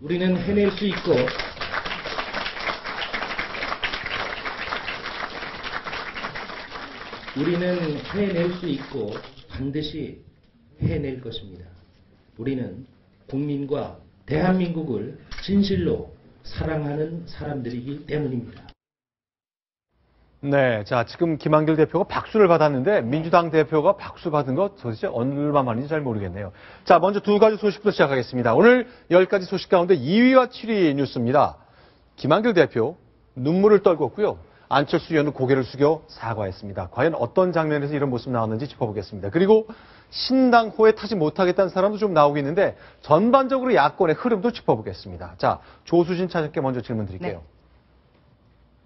우리는 해낼 수 있고 우리는 해낼 수 있고 반드시 해낼 것입니다. 우리는 국민과 대한민국을 진실로 사랑하는 사람들이기 때문입니다. 네, 자, 지금 김한길 대표가 박수를 받았는데 민주당 대표가 박수 받은 것 도대체 얼마 만인지 잘 모르겠네요. 자, 먼저 두 가지 소식부터 시작하겠습니다. 오늘 10가지 소식 가운데 2위와 7위 뉴스입니다. 김한길 대표 눈물을 떨궜고요. 안철수 의원은 고개를 숙여 사과했습니다. 과연 어떤 장면에서 이런 모습 나왔는지 짚어보겠습니다. 그리고 신당 호에 타지 못하겠다는 사람도 좀 나오고 있는데 전반적으로 야권의 흐름도 짚어보겠습니다. 자, 조수진 차장께 먼저 질문 드릴게요. 네.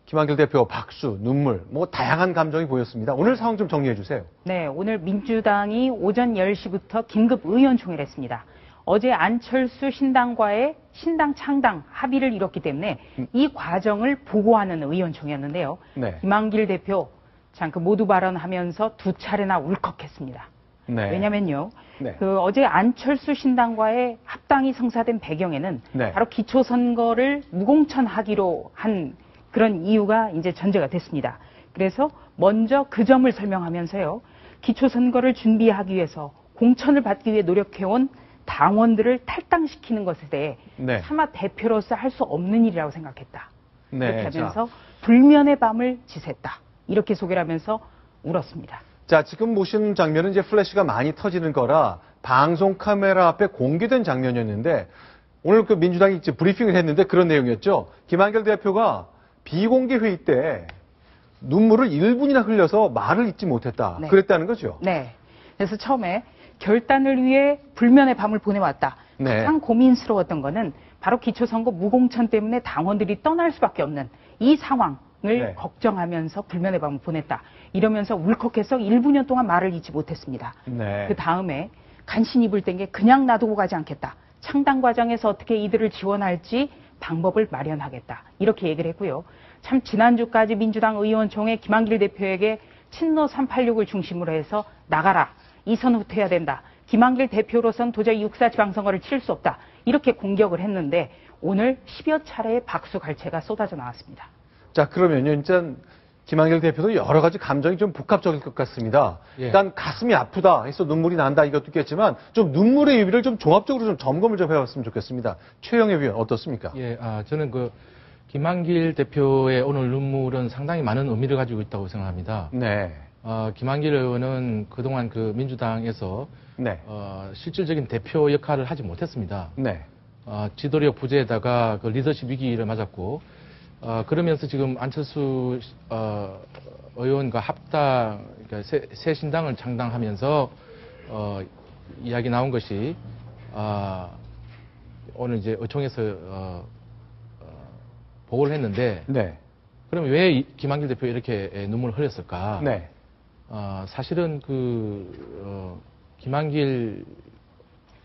김한길 대표 박수, 눈물, 다양한 감정이 보였습니다. 오늘 상황 좀 정리해 주세요. 네, 오늘 민주당이 오전 10시부터 긴급 의원총회를 했습니다. 어제 안철수 신당과의 신당 창당 합의를 이뤘기 때문에 이 과정을 보고하는 의원총회였는데요. 네. 김한길 대표 참 모두 발언하면서 두 차례나 울컥했습니다. 네. 왜냐면요. 네. 어제 안철수 신당과의 합당이 성사된 배경에는 네. 바로 기초선거를 무공천하기로 한 그런 이유가 이제 전제가 됐습니다. 그래서 먼저 그 점을 설명하면서요. 기초선거를 준비하기 위해서 공천을 받기 위해 노력해온 당원들을 탈당시키는 것에 대해 네. 차마 대표로서 할 수 없는 일이라고 생각했다. 네, 그렇게 하면서 불면의 밤을 지샜다. 이렇게 소개를 하면서 울었습니다. 자, 지금 보시는 장면은 이제 플래시가 많이 터지는 거라 방송 카메라 앞에 공개된 장면이었는데 오늘 그 민주당이 이제 브리핑을 했는데 그런 내용이었죠. 김한길 대표가 비공개 회의 때 눈물을 1분이나 흘려서 말을 잇지 못했다. 네. 그랬다는 거죠. 네. 그래서 처음에 결단을 위해 불면의 밤을 보내왔다. 네. 가장 고민스러웠던 거는 바로 기초선거 무공천 때문에 당원들이 떠날 수밖에 없는 이 상황을 네. 걱정하면서 불면의 밤을 보냈다. 이러면서 울컥해서 1분여 동안 말을 잇지 못했습니다. 네. 그 다음에 간신히 입을 뗀 게 그냥 놔두고 가지 않겠다. 창당 과정에서 어떻게 이들을 지원할지 방법을 마련하겠다. 이렇게 얘기를 했고요. 참 지난주까지 민주당 의원총회 김한길 대표에게 친노 386을 중심으로 해서 나가라. 이선 후퇴해야 된다. 김한길 대표로선 도저히 육사 지방선거를 치를 수 없다. 이렇게 공격을 했는데 오늘 10여 차례의 박수갈채가 쏟아져 나왔습니다. 자, 그러면요. 일단 김한길 대표도 여러 가지 감정이 좀 복합적일 것 같습니다. 예. 일단 가슴이 아프다 해서 눈물이 난다 이것도 있겠지만 좀 눈물의 의미를 좀 종합적으로 좀 점검을 좀 해봤으면 좋겠습니다. 최영애 위원 어떻습니까? 예, 저는 김한길 대표의 오늘 눈물은 상당히 많은 의미를 가지고 있다고 생각합니다. 네. 김한길 의원은 그동안 민주당에서 네. 실질적인 대표 역할을 하지 못했습니다. 네. 지도력 부재에다가 리더십 위기를 맞았고, 그러면서 지금 안철수 의원과 합당, 그러니까 새 신당을 창당하면서 이야기 나온 것이 오늘 이제 의총에서 보고를 했는데, 네. 그러면 왜 김한길 대표 이렇게 눈물을 흘렸을까? 네. 사실은 김한길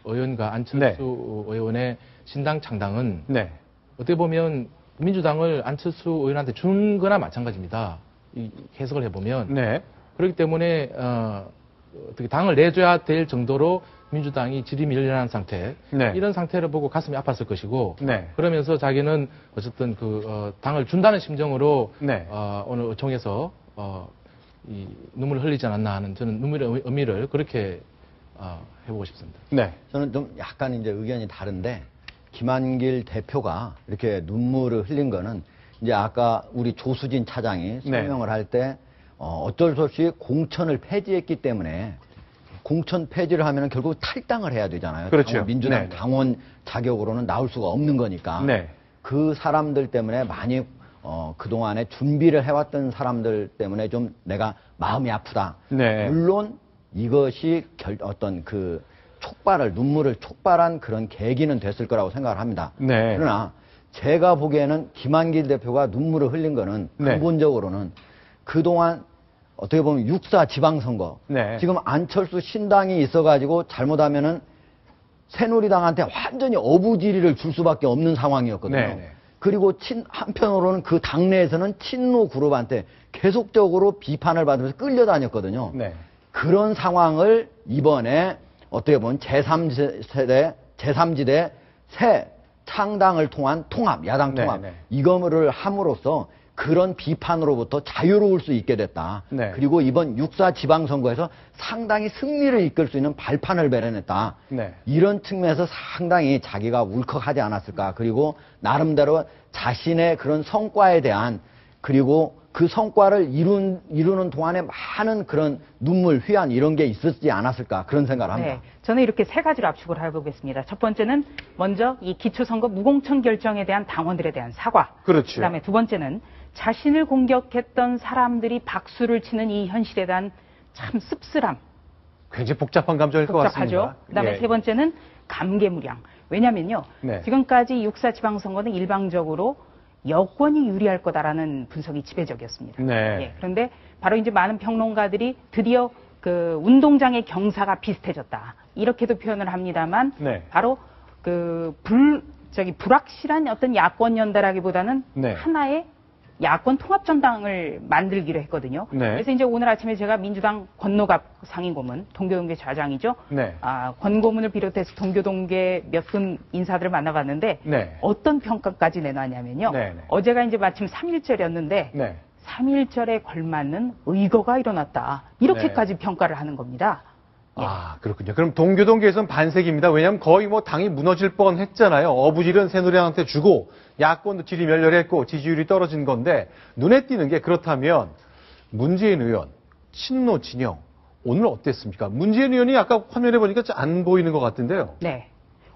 의원과 안철수 의원의 신당 창당은 네. 어떻게 보면 민주당을 안철수 의원한테 준 거나 마찬가지입니다. 이 해석을 해보면. 네. 그렇기 때문에 어떻게 당을 내줘야 될 정도로 민주당이 질이 밀려난 상태. 네. 이런 상태를 보고 가슴이 아팠을 것이고. 네. 그러면서 자기는 어쨌든 당을 준다는 심정으로 네. 오늘 의총에서 이 눈물을 흘리지 않았나 하는 저는 눈물의 의미를 그렇게 해보고 싶습니다. 네. 저는 좀 약간 이제 의견이 다른데 김한길 대표가 이렇게 눈물을 흘린 거는 이제 아까 우리 조수진 차장이 설명을 할 때 어쩔 수 없이 공천을 폐지했기 때문에 공천 폐지를 하면 결국 탈당을 해야 되잖아요. 그렇죠. 민주당 네. 당원 자격으로는 나올 수가 없는 거니까. 네. 그 사람들 때문에 많이 그동안에 준비를 해왔던 사람들 때문에 좀 내가 마음이 아프다. 네. 물론 이것이 어떤 눈물을 촉발한 그런 계기는 됐을 거라고 생각을 합니다. 네. 그러나 제가 보기에는 김한길 대표가 눈물을 흘린 거는 네. 근본적으로는 그동안 어떻게 보면 육사 지방선거. 네. 지금 안철수 신당이 있어가지고 잘못하면은 새누리당한테 완전히 어부지리를 줄 수밖에 없는 상황이었거든요. 네. 그리고 한편으로는 그 당내에서는 친노 그룹한테 계속적으로 비판을 받으면서 끌려다녔거든요. 네. 그런 상황을 이번에 어떻게 보면 제3지대 새 창당을 통한 통합, 야당 통합 네, 네. 이거를 함으로써 그런 비판으로부터 자유로울 수 있게 됐다. 네. 그리고 이번 6.4 지방선거에서 상당히 승리를 이끌 수 있는 발판을 마련했다. 네. 이런 측면에서 상당히 자기가 울컥하지 않았을까. 그리고 나름대로 자신의 그런 성과에 대한 그리고 그 성과를 이루는 동안에 많은 그런 눈물, 회한 이런 게 있었지 않았을까 그런 생각을 합니다. 네, 저는 이렇게 세 가지로 압축을 해보겠습니다. 첫 번째는 먼저 이 기초선거 무공천 결정에 대한 당원들에 대한 사과. 그렇죠. 그다음에 두 번째는 자신을 공격했던 사람들이 박수를 치는 이 현실에 대한 참 씁쓸함. 굉장히 복잡한 감정일 것 복잡하죠. 같습니다. 그다음에 예. 세 번째는 감개무량. 왜냐면요. 네. 지금까지 6.4 지방선거는 일방적으로 여권이 유리할 거다라는 분석이 지배적이었습니다. 네. 예, 그런데 바로 이제 많은 평론가들이 드디어 그 운동장의 경사가 비슷해졌다. 이렇게도 표현을 합니다만 네. 바로 그 불확실한 어떤 야권 연대라기보다는 네. 하나의 야권 통합정당을 만들기로 했거든요. 네. 그래서 이제 오늘 아침에 제가 민주당 권노갑 상임고문, 동교동계 좌장이죠. 네. 권고문을 비롯해서 동교동계 몇 분 인사들을 만나봤는데 네. 어떤 평가까지 내놨냐면요. 네, 네. 어제가 이제 마침 3.1절이었는데 네. 3.1절에 걸맞는 의거가 일어났다. 이렇게까지 평가를 하는 겁니다. 예. 아, 그렇군요. 그럼 동교동계에서는 반색입니다. 왜냐하면 거의 뭐 당이 무너질 뻔 했잖아요. 어부질은 새누리당한테 주고 야권도 질이 멸렬했고 지지율이 떨어진 건데 눈에 띄는 게 그렇다면 문재인 의원, 친노 진영 오늘 어땠습니까? 문재인 의원이 아까 화면에 보니까 안 보이는 것 같은데요. 네.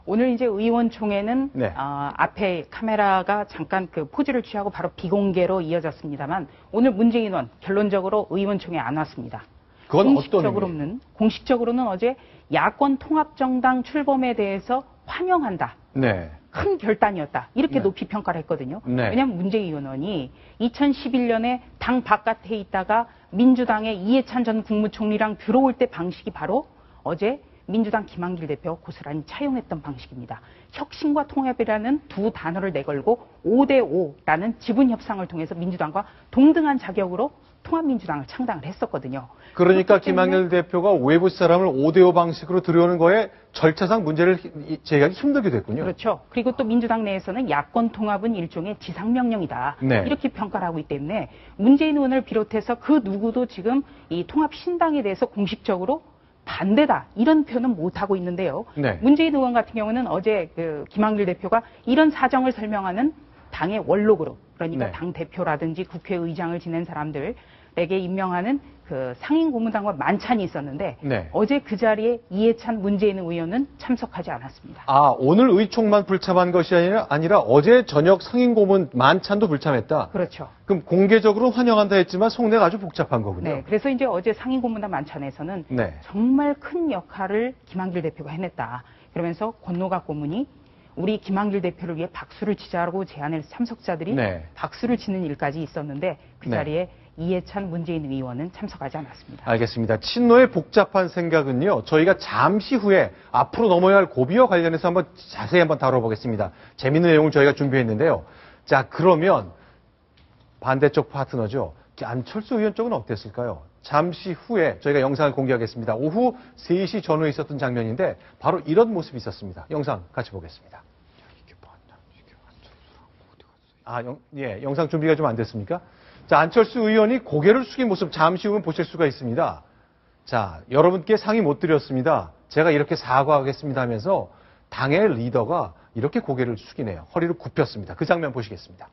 오늘 이제 의원총회는 네. 앞에 카메라가 잠깐 그 포즈를 취하고 바로 비공개로 이어졌습니다만 오늘 문재인 의원 결론적으로 의원총회 안 왔습니다. 그건 어떤 공식적으로는 어제 야권 통합정당 출범에 대해서 환영한다. 네. 큰 결단이었다. 이렇게 네. 높이 평가를 했거든요. 네. 왜냐하면 문재인 의원이 2011년에 당 바깥에 있다가 민주당의 이해찬 전 국무총리랑 들어올 때 방식이 바로 어제 민주당 김한길 대표가 고스란히 차용했던 방식입니다. 혁신과 통합이라는 두 단어를 내걸고 5대5라는 지분 협상을 통해서 민주당과 동등한 자격으로 통합민주당을 창당을 했었거든요. 그러니까 김한길 대표가 외부 사람을 5대5 방식으로 들여오는 거에 절차상 문제를 제기하기 힘들게 됐군요. 그렇죠. 그리고 또 민주당 내에서는 야권 통합은 일종의 지상명령이다. 네. 이렇게 평가를 하고 있기 때문에 문재인 의원을 비롯해서 그 누구도 지금 이 통합신당에 대해서 공식적으로 반대다. 이런 표현은 못하고 있는데요. 네. 문재인 의원 같은 경우는 어제 그 김한길 대표가 이런 사정을 설명하는 당의 원로그룹, 그러니까 네. 당 대표라든지 국회의장을 지낸 사람들에게 임명하는 그 상임 고문단과 만찬이 있었는데 네. 어제 그 자리에 이해찬 문재인 의원은 참석하지 않았습니다. 아, 오늘 의총만 불참한 것이 아니라 어제 저녁 상임고문 만찬도 불참했다. 그렇죠. 그럼 공개적으로 환영한다 했지만 속내가 아주 복잡한 거군요. 네, 그래서 이제 어제 상임 고문단 만찬에서는 네. 정말 큰 역할을 김한길 대표가 해냈다. 그러면서 권노갑 고문이 우리 김한길 대표를 위해 박수를 치자라고 제안해서 참석자들이 네. 박수를 치는 일까지 있었는데 그 네. 자리에 이해찬 문재인 의원은 참석하지 않았습니다. 알겠습니다. 친노의 복잡한 생각은요, 저희가 잠시 후에 앞으로 넘어야 할 고비와 관련해서 자세히 한번 다뤄보겠습니다. 재밌는 내용을 저희가 준비했는데요. 자, 그러면 반대쪽 파트너죠. 안철수 의원 쪽은 어땠을까요? 잠시 후에 저희가 영상을 공개하겠습니다. 오후 3시 전후에 있었던 장면인데 바로 이런 모습이 있었습니다. 영상 같이 보겠습니다. 영상 준비가 좀 안 됐습니까? 자, 안철수 의원이 고개를 숙인 모습 잠시 후면 보실 수가 있습니다. 자, 여러분께 상의 못 드렸습니다. 제가 이렇게 사과하겠습니다 하면서 당의 리더가 이렇게 고개를 숙이네요. 허리를 굽혔습니다. 그 장면 보시겠습니다.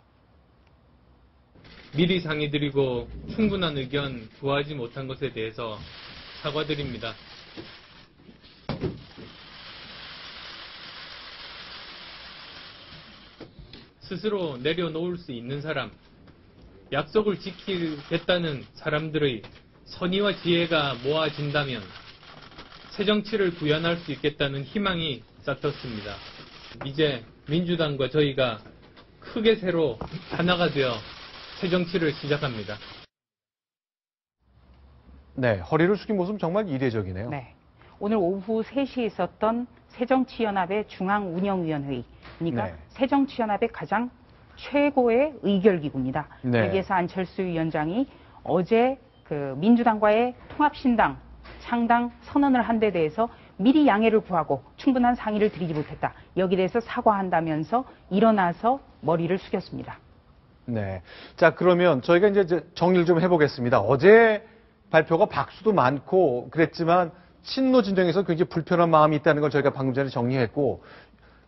미리 상의드리고 충분한 의견 구하지 못한 것에 대해서 사과드립니다. 스스로 내려놓을 수 있는 사람, 약속을 지키겠다는 사람들의 선의와 지혜가 모아진다면 새정치를 구현할 수 있겠다는 희망이 싹텄습니다. 이제 민주당과 저희가 크게 새로 하나가 되어 새정치를 시작합니다. 네, 허리를 숙인 모습 정말 이례적이네요. 네. 오늘 오후 3시에 있었던 새정치연합의 중앙운영위원회의, 그러니까 네. 새정치연합의 가장 최고의 의결기구입니다. 네. 여기에서 안철수 위원장이 어제 그 민주당과의 통합신당 창당 선언을 한 데 대해서 미리 양해를 구하고 충분한 상의를 드리지 못했다. 여기에 대해서 사과한다면서 일어나서 머리를 숙였습니다. 네. 자, 그러면 저희가 이제 정리를 좀 해보겠습니다. 어제 발표가 박수도 많고 그랬지만 친노 진영에서 굉장히 불편한 마음이 있다는 걸 저희가 방금 전에 정리했고,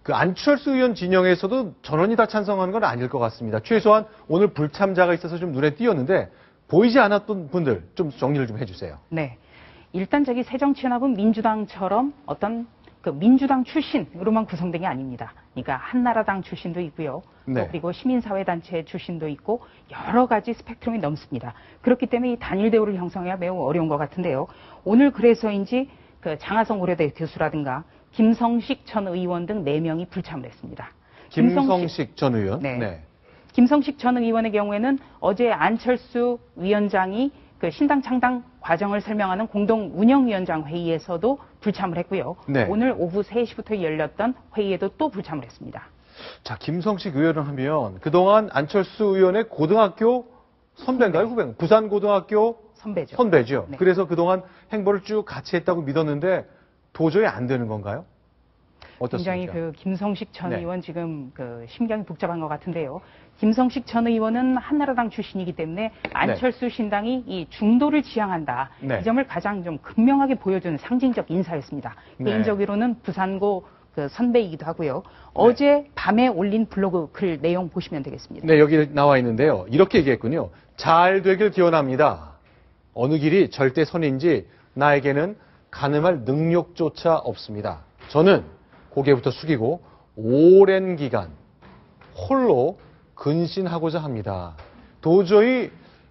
그 안철수 의원 진영에서도 전원이 다 찬성하는 건 아닐 것 같습니다. 최소한 오늘 불참자가 있어서 좀 눈에 띄었는데 보이지 않았던 분들 좀 정리를 좀 해주세요. 네. 일단 저기 새정치연합은 민주당처럼 어떤 그 민주당 출신으로만 구성된 게 아닙니다. 그러니까 한나라당 출신도 있고요. 네. 또 그리고 시민사회단체 출신도 있고 여러 가지 스펙트럼이 넘습니다. 그렇기 때문에 이 단일 대우를 형성해야 매우 어려운 것 같은데요. 오늘 그래서인지 그 장하성 고려대 교수라든가 김성식 전 의원 등 4명이 불참을 했습니다. 김성식 전 의원. 네. 김성식 전 의원의 경우에는 어제 안철수 위원장이 그 신당 창당 과정을 설명하는 공동 운영위원장 회의에서도 불참을 했고요. 네. 오늘 오후 3시부터 열렸던 회의에도 또 불참을 했습니다. 자, 김성식 의원을 하면 그동안 안철수 의원의 고등학교 선배인가요? 후배인가요? 부산고등학교 선배죠. 선배죠. 네. 그래서 그동안 행보를 쭉 같이 했다고 믿었는데 도저히 안 되는 건가요? 어떻습니까? 굉장히 그 김성식 전 네. 의원 지금 그 심경이 복잡한 것 같은데요. 김성식 전 의원은 한나라당 출신이기 때문에 안철수 신당이 이 중도를 지향한다. 네. 이 점을 가장 좀 극명하게 보여주는 상징적 인사였습니다. 네. 개인적으로는 부산고 그 선배이기도 하고요. 어제 밤에 올린 블로그 글 내용 보시면 되겠습니다. 네, 여기 나와 있는데요. 이렇게 얘기했군요. 잘 되길 기원합니다. 어느 길이 절대 선인지 나에게는 가늠할 능력조차 없습니다. 저는 고개부터 숙이고 오랜 기간 홀로 근신하고자 합니다. 도저히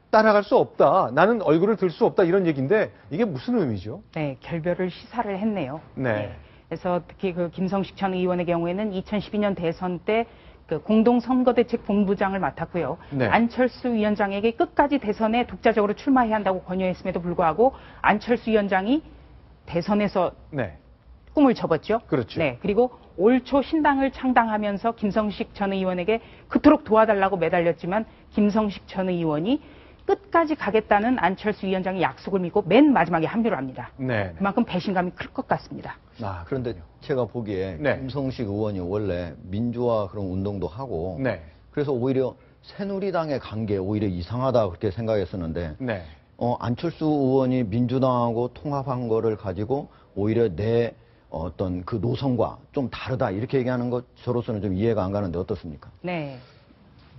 따라갈 수 없다. 나는 얼굴을 들 수 없다. 이런 얘기인데 이게 무슨 의미죠? 네, 결별을 시사를 했네요. 네. 그래서 특히 그 김성식 전 의원의 경우에는 2012년 대선 때 그 공동선거대책본부장을 맡았고요. 네. 안철수 위원장에게 끝까지 대선에 독자적으로 출마해야 한다고 권유했음에도 불구하고 안철수 위원장이 대선에서 네. 꿈을 접었죠. 그렇죠. 네. 그리고 올 초 신당을 창당하면서 김성식 전 의원에게 그토록 도와달라고 매달렸지만 김성식 전 의원이 끝까지 가겠다는 안철수 위원장의 약속을 믿고 맨 마지막에 합류를 합니다. 네. 그만큼 배신감이 클 것 같습니다. 아, 그런데 제가 보기에 네. 김성식 의원이 원래 민주화 그런 운동도 하고 네. 그래서 오히려 새누리당에 간 게 오히려 이상하다 그렇게 생각했었는데 네. 안철수 의원이 민주당하고 통합한 거를 가지고 오히려 내 어떤 그 노선과 좀 다르다 이렇게 얘기하는 것 저로서는 좀 이해가 안 가는데 어떻습니까? 네.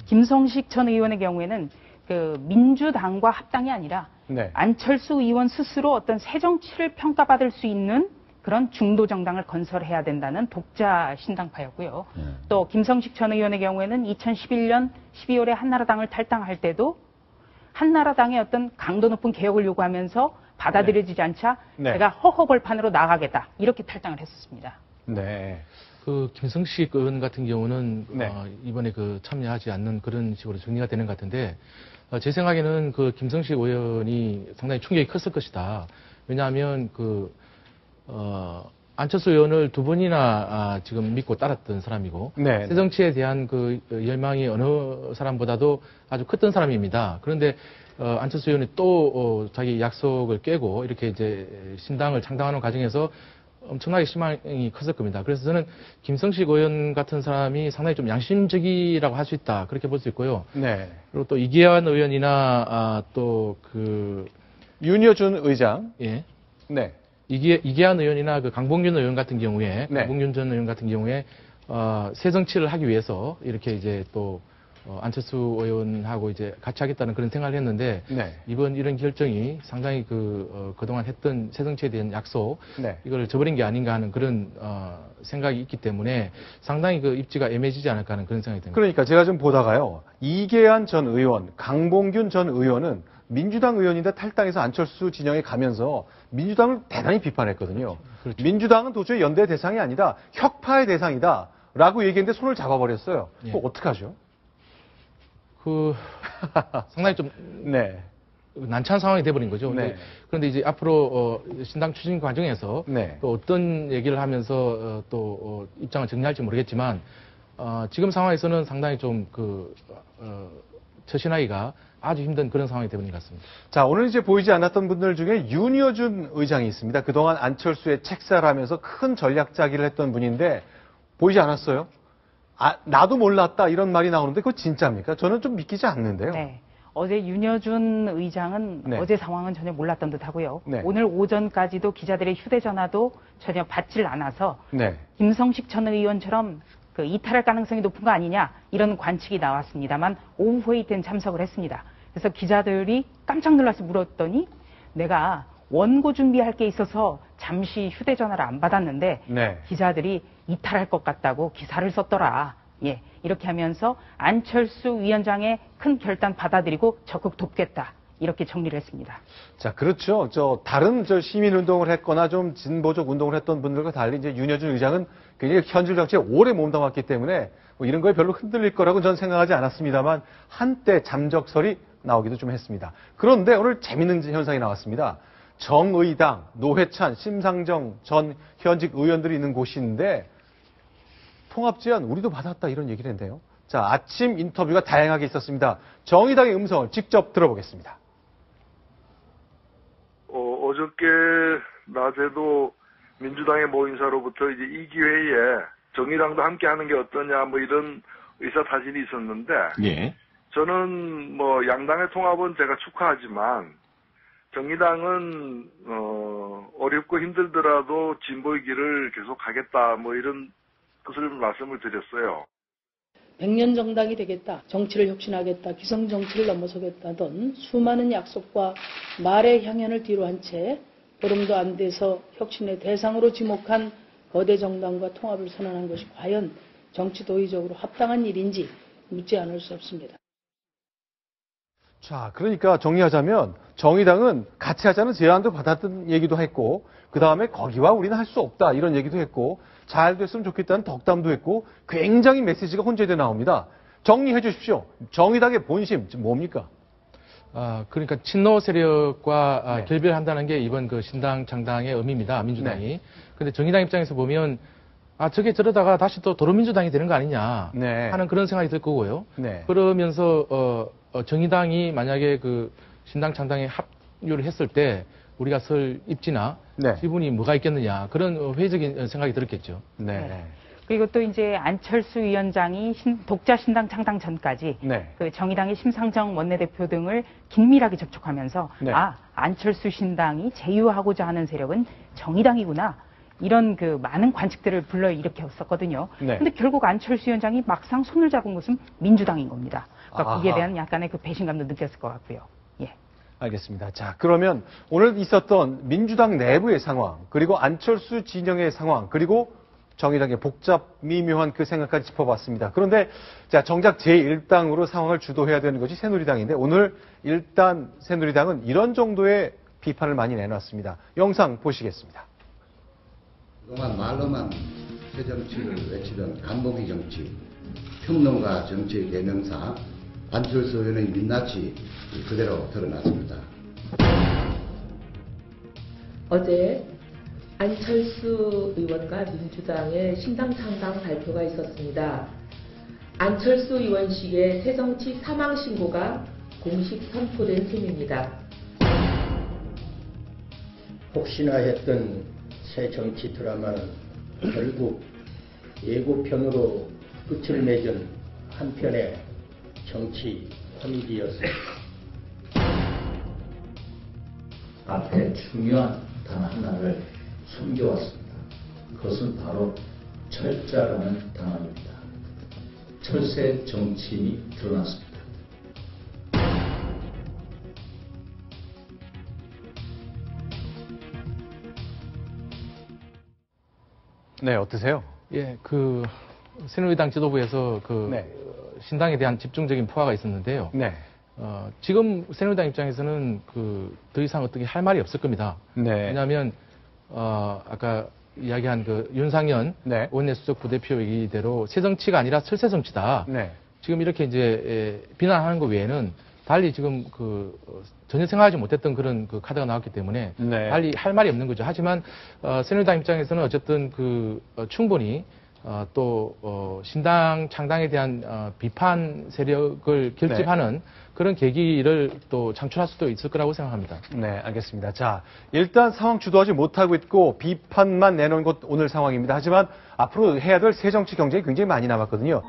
김성식 전 의원의 경우에는 그 민주당과 합당이 아니라 네. 안철수 의원 스스로 어떤 새 정치를 평가받을 수 있는 그런 중도 정당을 건설해야 된다는 독자 신당파였고요. 또 김성식 전 의원의 경우에는 2011년 12월에 한나라당을 탈당할 때도 한나라당의 어떤 강도 높은 개혁을 요구하면서 받아들여지지 않자 네. 제가 허허벌판으로 나가겠다 이렇게 탈당을 했었습니다. 네. 그 김성식 의원 같은 경우는 네. 이번에 그 참여하지 않는 그런 식으로 정리가 되는 것 같은데 제 생각에는 그 김성식 의원이 상당히 충격이 컸을 것이다. 왜냐하면 안철수 의원을 2번이나 지금 믿고 따랐던 사람이고 네. 새 정치에 대한 그 열망이 어느 사람보다도 아주 컸던 사람입니다. 그런데 안철수 의원이 또 자기 약속을 깨고 이렇게 이제 신당을 창당하는 과정에서 엄청나게 실망이 컸을 겁니다. 그래서 저는 김성식 의원 같은 사람이 상당히 좀 양심적이라고 할 수 있다. 그렇게 볼 수 있고요. 네. 그리고 또 이계환 의원이나 윤여준 의장. 예. 네. 이계환 의원이나 그 강봉균 의원 같은 경우에, 네. 강봉균 전 의원 같은 경우에, 새 정치를 하기 위해서 이렇게 이제 또, 안철수 의원하고 이제 같이 하겠다는 그런 생각을 했는데, 네. 이번 이런 결정이 상당히 그동안 했던 새 정치에 대한 약속, 네. 이걸 저버린 게 아닌가 하는 그런, 생각이 있기 때문에 상당히 그 입지가 애매해지지 않을까 하는 그런 생각이 듭니다. 그러니까 제가 좀 보다가요. 이계한 전 의원, 강봉균 전 의원은 민주당 의원인데 탈당해서 안철수 진영에 가면서 민주당을 대단히 비판했거든요. 그렇죠. 민주당은 도저히 연대 대상이 아니다. 혁파의 대상이다. 라고 얘기했는데 손을 잡아버렸어요. 예. 그거 어떡하죠? 상당히 좀 네. 난처한 상황이 돼버린 거죠. 네. 그런데 이제 앞으로 신당 추진 과정에서 네. 또 어떤 얘기를 하면서 또 입장을 정리할지 모르겠지만 지금 상황에서는 상당히 좀 처신하기가 아주 힘든 그런 상황이 되버린 것 같습니다. 자, 오늘 이제 보이지 않았던 분들 중에 윤여준 의장이 있습니다. 그동안 안철수의 책사하면서 큰 전략 짜기를 했던 분인데 보이지 않았어요? 나도 몰랐다 이런 말이 나오는데 그거 진짜입니까? 저는 좀 믿기지 않는데요. 네. 어제 윤여준 의장은 네. 어제 상황은 전혀 몰랐던 듯하고요. 네. 오늘 오전까지도 기자들의 휴대전화도 전혀 받질 않아서 네. 김성식 전 의원처럼 그 이탈할 가능성이 높은 거 아니냐 이런 관측이 나왔습니다만 오후 회의 때는 참석을 했습니다. 그래서 기자들이 깜짝 놀라서 물었더니 내가 원고 준비할 게 있어서 잠시 휴대전화를 안 받았는데 네. 기자들이 이탈할 것 같다고 기사를 썼더라. 예, 이렇게 하면서 안철수 위원장의 큰 결단 받아들이고 적극 돕겠다. 이렇게 정리를 했습니다. 자, 그렇죠. 다른 시민운동을 했거나 좀 진보적 운동을 했던 분들과 달리 이제 윤여준 의장은 굉장히 현실 정치에 오래 몸담았기 때문에 뭐 이런 거에 별로 흔들릴 거라고 저는 생각하지 않았습니다만 한때 잠적설이 나오기도 좀 했습니다. 그런데 오늘 재밌는 현상이 나왔습니다. 정의당, 노회찬, 심상정 전 현직 의원들이 있는 곳인데 통합제안 우리도 받았다 이런 얘기를 했는데요. 자, 아침 인터뷰가 다양하게 있었습니다. 정의당의 음성을 직접 들어보겠습니다. 어저께 낮에도 민주당의 모인사로부터 이제 이 기회에 정의당도 함께 하는 게 어떠냐 뭐 이런 의사타진이 있었는데 예. 저는 뭐 양당의 통합은 제가 축하하지만 정의당은 어렵고 힘들더라도 진보의 길을 계속 가겠다 뭐 이런 것을 말씀을 드렸어요. 100년 정당이 되겠다, 정치를 혁신하겠다, 기성정치를 넘어서겠다 등 수많은 약속과 말의 향연을 뒤로 한 채 보름도 안 돼서 혁신의 대상으로 지목한 거대 정당과 통합을 선언한 것이 과연 정치 도의적으로 합당한 일인지 묻지 않을 수 없습니다. 자, 그러니까 정리하자면 정의당은 같이 하자는 제안도 받았던 얘기도 했고 그 다음에 거기와 우리는 할 수 없다 이런 얘기도 했고 잘 됐으면 좋겠다는 덕담도 했고 굉장히 메시지가 혼재돼 나옵니다. 정리해 주십시오. 정의당의 본심 뭡니까? 그러니까 친노 세력과 네. 결별한다는 게 이번 그 신당 창당의 의미입니다. 민주당이. 네. 근데 정의당 입장에서 보면 저게 저러다가 다시 또 도로민주당이 되는 거 아니냐 네. 하는 그런 생각이 들 거고요. 네. 그러면서 정의당이 만약에 그 신당 창당에 합류를 했을 때 우리가 설 입지나 네. 지분이 뭐가 있겠느냐 그런 회의적인 생각이 들었겠죠. 네. 그리고 또 이제 안철수 위원장이 독자 신당 창당 전까지 네. 그 정의당의 심상정 원내대표 등을 긴밀하게 접촉하면서 네. 안철수 신당이 제휴하고자 하는 세력은 정의당이구나. 이런 그 많은 관측들을 불러일으켰었거든요. 네. 근데 결국 안철수 위원장이 막상 손을 잡은 곳은 민주당인 겁니다. 그러니까 거기에 대한 약간의 그 배신감도 느꼈을 것 같고요. 예. 알겠습니다. 자, 그러면 오늘 있었던 민주당 내부의 상황, 그리고 안철수 진영의 상황, 그리고 정의당의 복잡 미묘한 그 생각까지 짚어봤습니다. 그런데 자, 정작 제1당으로 상황을 주도해야 되는 것이 새누리당인데 오늘 일단 새누리당은 이런 정도의 비판을 많이 내놨습니다. 영상 보시겠습니다. 그동안 말로만 새 정치를 외치던 간보기 정치, 평론가 정치의 대명사 안철수 의원의 민낯이 그대로 드러났습니다. 어제 안철수 의원과 민주당의 신당 창당 발표가 있었습니다. 안철수 의원식의 새정치 사망 신고가 공식 선포된 셈입니다. 혹시나 했던 새 정치 드라마는 결국 예고편으로 끝을 맺은 한편의 정치 코미디였습니다. 앞에 중요한 단 하나를 숨겨왔습니다. 그것은 바로 철자라는 단어입니다. 철새 정치인이 드러났습니다. 네, 어떠세요? 예, 새누리당 지도부에서 네. 신당에 대한 집중적인 포화가 있었는데요. 네. 지금 새누리당 입장에서는 더 이상 어떻게 할 말이 없을 겁니다. 네. 왜냐하면 아까 이야기한 윤상현 네. 원내수석 부대표 얘기대로 새 정치가 아니라 철새 정치다. 네. 지금 이렇게 이제 비난하는 것 외에는 달리 지금 전혀 생각하지 못했던 그런 카드가 나왔기 때문에 네. 달리 할 말이 없는 거죠. 하지만 새누리당 입장에서는 어쨌든 충분히 또 신당 창당에 대한 비판 세력을 결집하는 그런 계기를 또 창출할 수도 있을 거라고 생각합니다. 네, 알겠습니다. 자, 일단 상황 주도하지 못하고 있고 비판만 내놓은 것 오늘 상황입니다. 하지만 앞으로 해야 될 새 정치 경쟁이 굉장히 많이 남았거든요.